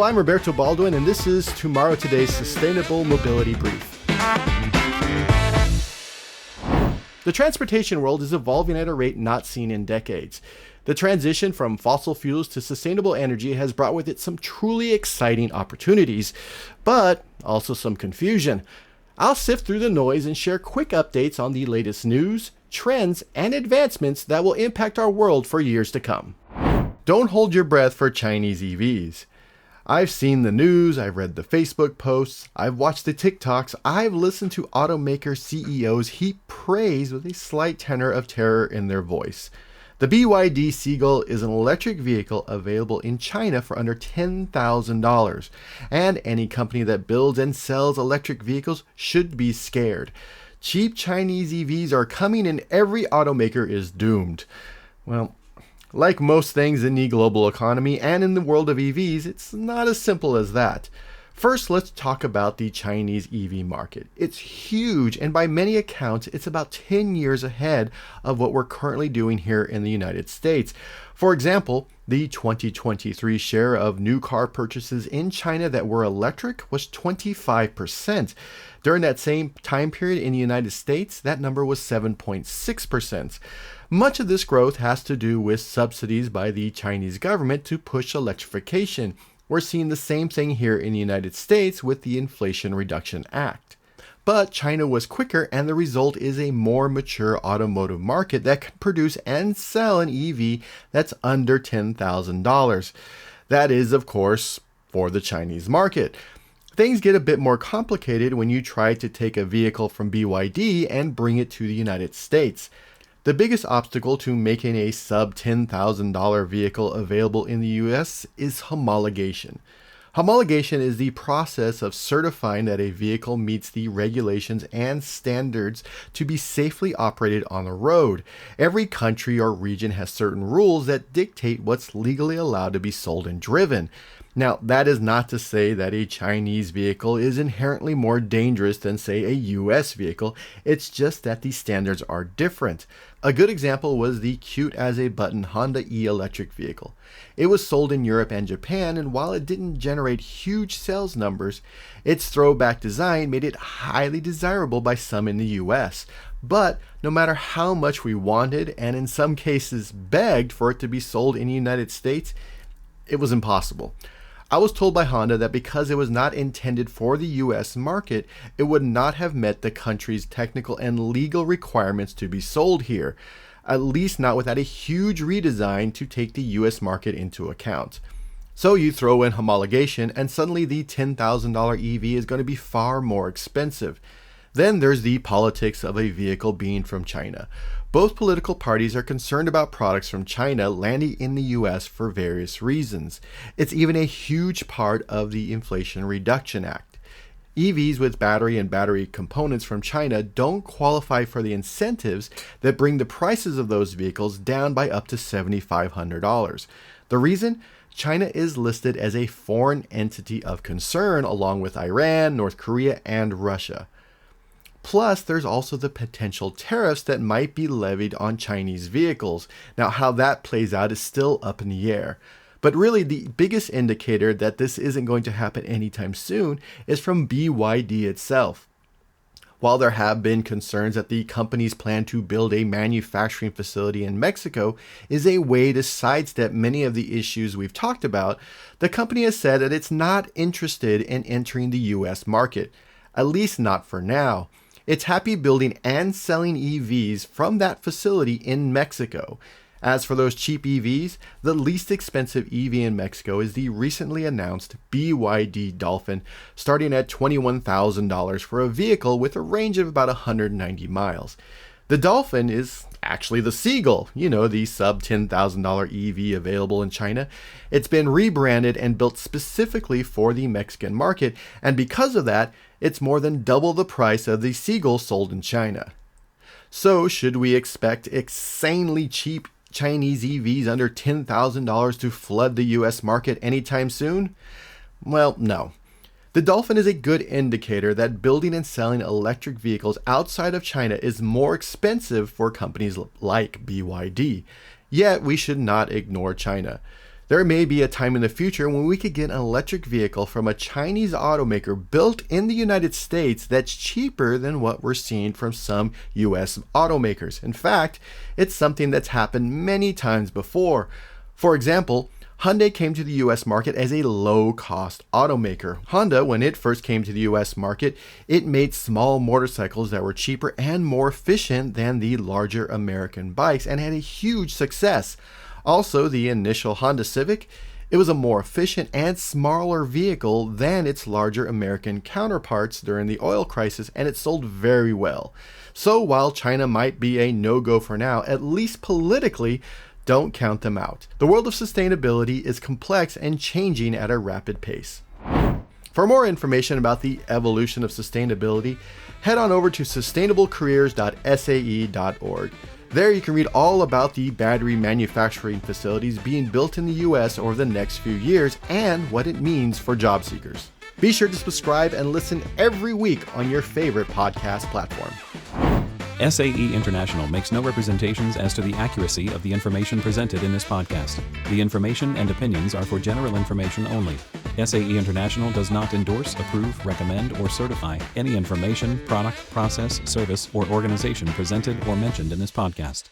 I'm Roberto Baldwin, and this is Tomorrow Today's Sustainable Mobility Brief. The transportation world is evolving at a rate not seen in decades. The transition from fossil fuels to sustainable energy has brought with it some truly exciting opportunities, but also some confusion. I'll sift through the noise and share quick updates on the latest news, trends, and advancements that will impact our world for years to come. Don't hold your breath for Chinese EVs. I've seen the news, I've read the Facebook posts, I've watched the TikToks, I've listened to automaker CEOs heap praise with a slight tenor of terror in their voice. The BYD Seagull is an electric vehicle available in China for under $10,000, and any company that builds and sells electric vehicles should be scared. Cheap Chinese EVs are coming and every automaker is doomed. Well, like most things in the global economy and in the world of EVs, it's not as simple as that. First, let's talk about the Chinese EV market. It's huge, and by many accounts, it's about 10 years ahead of what we're currently doing here in the United States. For example, the 2023 share of new car purchases in China that were electric was 25%. During that same time period in the United States, that number was 7.6%. Much of this growth has to do with subsidies by the Chinese government to push electrification. We're seeing the same thing here in the United States with the Inflation Reduction Act. But China was quicker, and the result is a more mature automotive market that can produce and sell an EV that's under $10,000. That is, of course, for the Chinese market. Things get a bit more complicated when you try to take a vehicle from BYD and bring it to the United States. The biggest obstacle to making a sub $10,000 vehicle available in the US is homologation. Homologation is the process of certifying that a vehicle meets the regulations and standards to be safely operated on the road. Every country or region has certain rules that dictate what's legally allowed to be sold and driven. Now, that is not to say that a Chinese vehicle is inherently more dangerous than, say, a US vehicle. It's just that the standards are different. A good example was the cute-as-a-button Honda e-electric vehicle. It was sold in Europe and Japan, and while it didn't generate huge sales numbers, its throwback design made it highly desirable by some in the US. But no matter how much we wanted, and in some cases begged for it to be sold in the United States, it was impossible. I was told by Honda that because it was not intended for the US market, it would not have met the country's technical and legal requirements to be sold here, at least not without a huge redesign to take the US market into account. So you throw in homologation and suddenly the $10,000 EV is going to be far more expensive. Then there's the politics of a vehicle being from China. Both political parties are concerned about products from China landing in the US for various reasons. It's even a huge part of the Inflation Reduction Act. EVs with battery and battery components from China don't qualify for the incentives that bring the prices of those vehicles down by up to $7,500. The reason? China is listed as a foreign entity of concern along with Iran, North Korea, and Russia. Plus, there's also the potential tariffs that might be levied on Chinese vehicles. Now, how that plays out is still up in the air. But really, the biggest indicator that this isn't going to happen anytime soon is from BYD itself. While there have been concerns that the company's plan to build a manufacturing facility in Mexico is a way to sidestep many of the issues we've talked about, the company has said that it's not interested in entering the US market, at least not for now. It's happy building and selling EVs from that facility in Mexico. As for those cheap EVs, the least expensive EV in Mexico is the recently announced BYD Dolphin, starting at $21,000 for a vehicle with a range of about 190 miles. The Dolphin is actually the Seagull, the sub $10,000 EV available in China. It's been rebranded and built specifically for the Mexican market, and because of that, it's more than double the price of the Seagull sold in China. So, should we expect insanely cheap Chinese EVs under $10,000 to flood the US market anytime soon? Well, no. The Dolphin is a good indicator that building and selling electric vehicles outside of China is more expensive for companies like BYD. Yet we should not ignore China. There may be a time in the future when we could get an electric vehicle from a Chinese automaker built in the United States that's cheaper than what we're seeing from some US automakers. In fact, it's something that's happened many times before. For example, Hyundai came to the US market as a low-cost automaker. Honda, when it first came to the US market, it made small motorcycles that were cheaper and more efficient than the larger American bikes and had a huge success. Also, the initial Honda Civic, it was a more efficient and smaller vehicle than its larger American counterparts during the oil crisis, and it sold very well. So while China might be a no-go for now, at least politically, don't count them out. The world of sustainability is complex and changing at a rapid pace. For more information about the evolution of sustainability, head on over to sustainablecareers.sae.org. There you can read all about the battery manufacturing facilities being built in the US over the next few years and what it means for job seekers. Be sure to subscribe and listen every week on your favorite podcast platform. SAE International makes no representations as to the accuracy of the information presented in this podcast. The information and opinions are for general information only. SAE International does not endorse, approve, recommend, or certify any information, product, process, service, or organization presented or mentioned in this podcast.